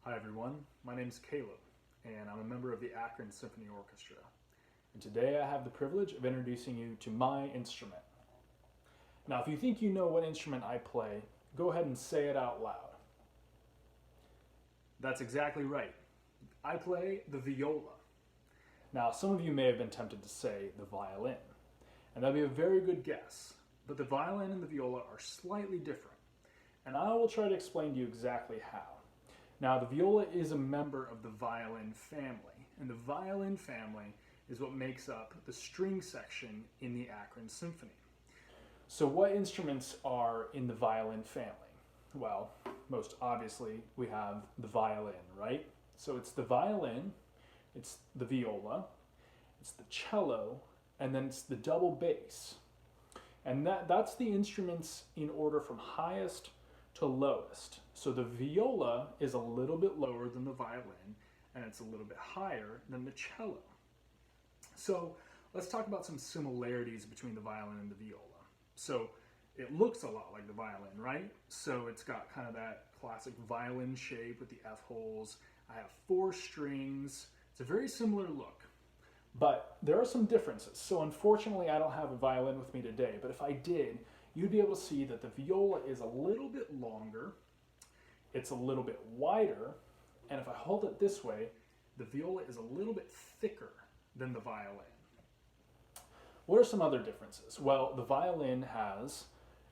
Hi everyone, my name is Caleb, and I'm a member of the Akron Symphony Orchestra. And today I have the privilege of introducing you to my instrument. Now, if you think you know what instrument I play, go ahead and say it out loud. That's exactly right. I play the viola. Now, some of you may have been tempted to say the violin, and that'd be a very good guess, but the violin and the viola are slightly different, and I will try to explain to you exactly how. Now, the viola is a member of the violin family, and the violin family is what makes up the string section in the Akron Symphony. So what instruments are in the violin family? Well, most obviously we have the violin, right? So it's the violin, it's the viola, it's the cello, and then it's the double bass. And that's the instruments in order from highest to lowest. So the viola is a little bit lower than the violin, and it's a little bit higher than the cello. So let's talk about some similarities between the violin and the viola. So it looks a lot like the violin, right? So it's got kind of that classic violin shape with the F holes. I have 4 strings. It's a very similar look, but there are some differences. So unfortunately, I don't have a violin with me today, but if I did, you'd be able to see that the viola is a little bit longer, it's a little bit wider, and if I hold it this way, the viola is a little bit thicker than the violin. What are some other differences? Well, the violin has,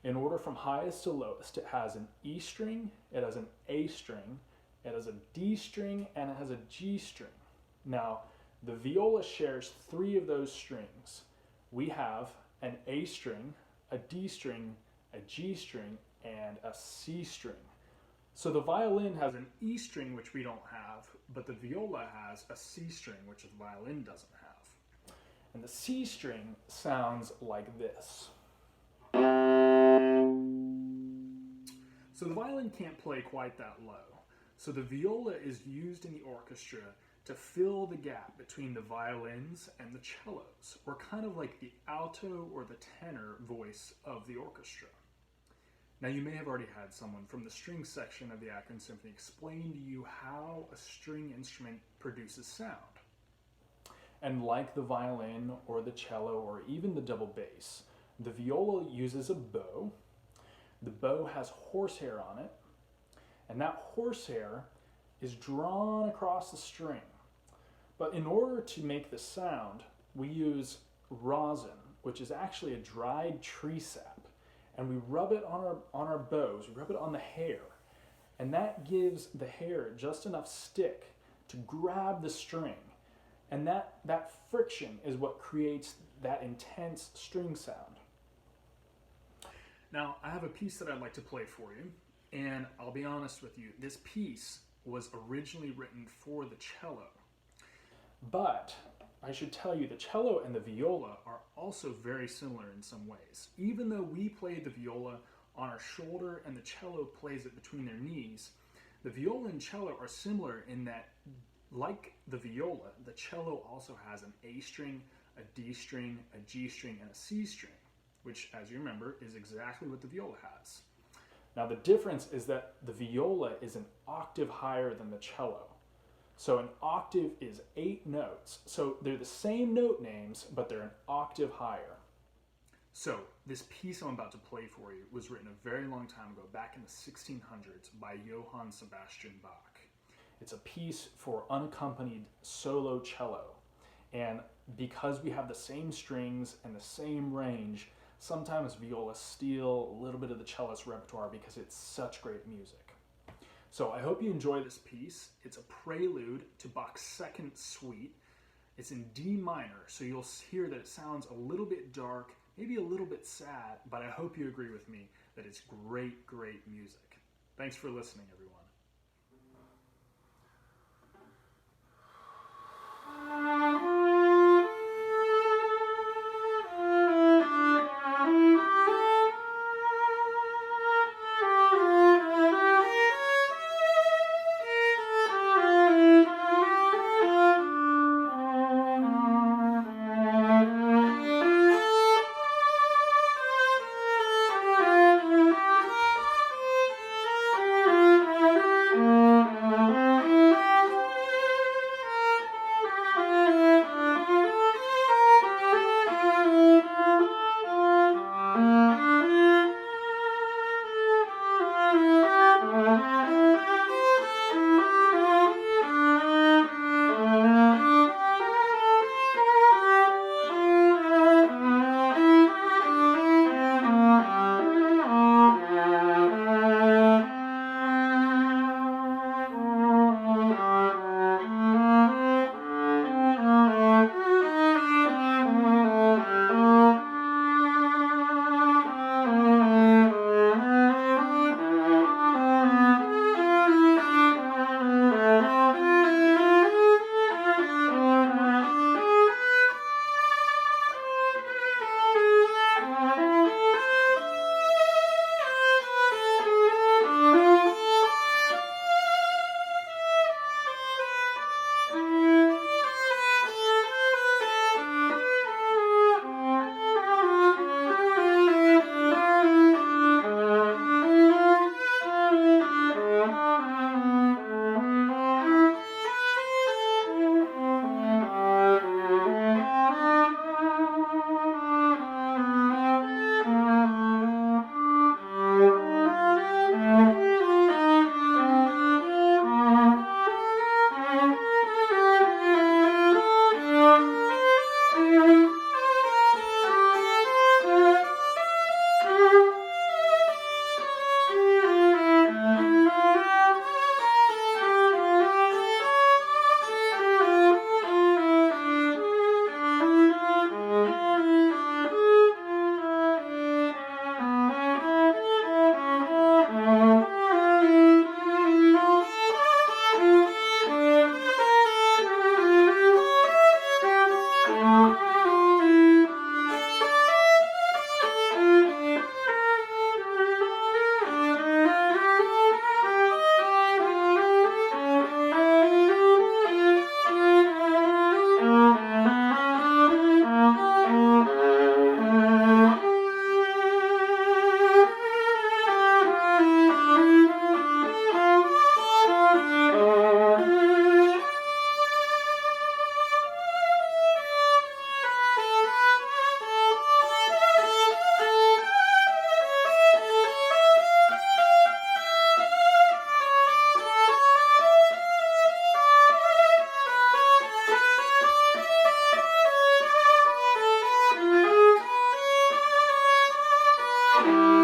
in order from highest to lowest, it has an E string, it has an A string, it has a D string, and it has a G string. Now, the viola shares 3 of those strings. We have an A string, a D string, a G string, and a C string. So the violin has an E string, which we don't have, but the viola has a C string, which the violin doesn't have. And the C string sounds like this. So the violin can't play quite that low. So the viola is used in the orchestra to fill the gap between the violins and the cellos, or kind of like the alto or the tenor voice of the orchestra. Now, you may have already had someone from the string section of the Akron Symphony explain to you how a string instrument produces sound. And like the violin or the cello or even the double bass, the viola uses a bow. The bow has horsehair on it, and that horsehair is drawn across the string. But in order to make the sound, we use rosin, which is actually a dried tree sap, and we rub it on our bows, we rub it on the hair, and that gives the hair just enough stick to grab the string. And that friction is what creates that intense string sound. Now, I have a piece that I'd like to play for you, and I'll be honest with you, this piece was originally written for the cello. But I should tell you, the cello and the viola are also very similar in some ways. Even though we play the viola on our shoulder and the cello plays it between their knees, the viola and cello are similar in that, like the viola, the cello also has an A string, a D string, a G string, and a C string, which, as you remember, is exactly what the viola has. Now, the difference is that the viola is an octave higher than the cello. So an octave is 8 notes. So they're the same note names, but they're an octave higher. So this piece I'm about to play for you was written a very long time ago, back in the 1600s, by Johann Sebastian Bach. It's a piece for unaccompanied solo cello. And because we have the same strings and the same range, sometimes violas steal a little bit of the cellist repertoire because it's such great music. So I hope you enjoy this piece. It's a prelude to Bach's second suite. It's in D minor, so you'll hear that it sounds a little bit dark, maybe a little bit sad, but I hope you agree with me that it's great, great music. Thanks for listening, everyone. Thank you.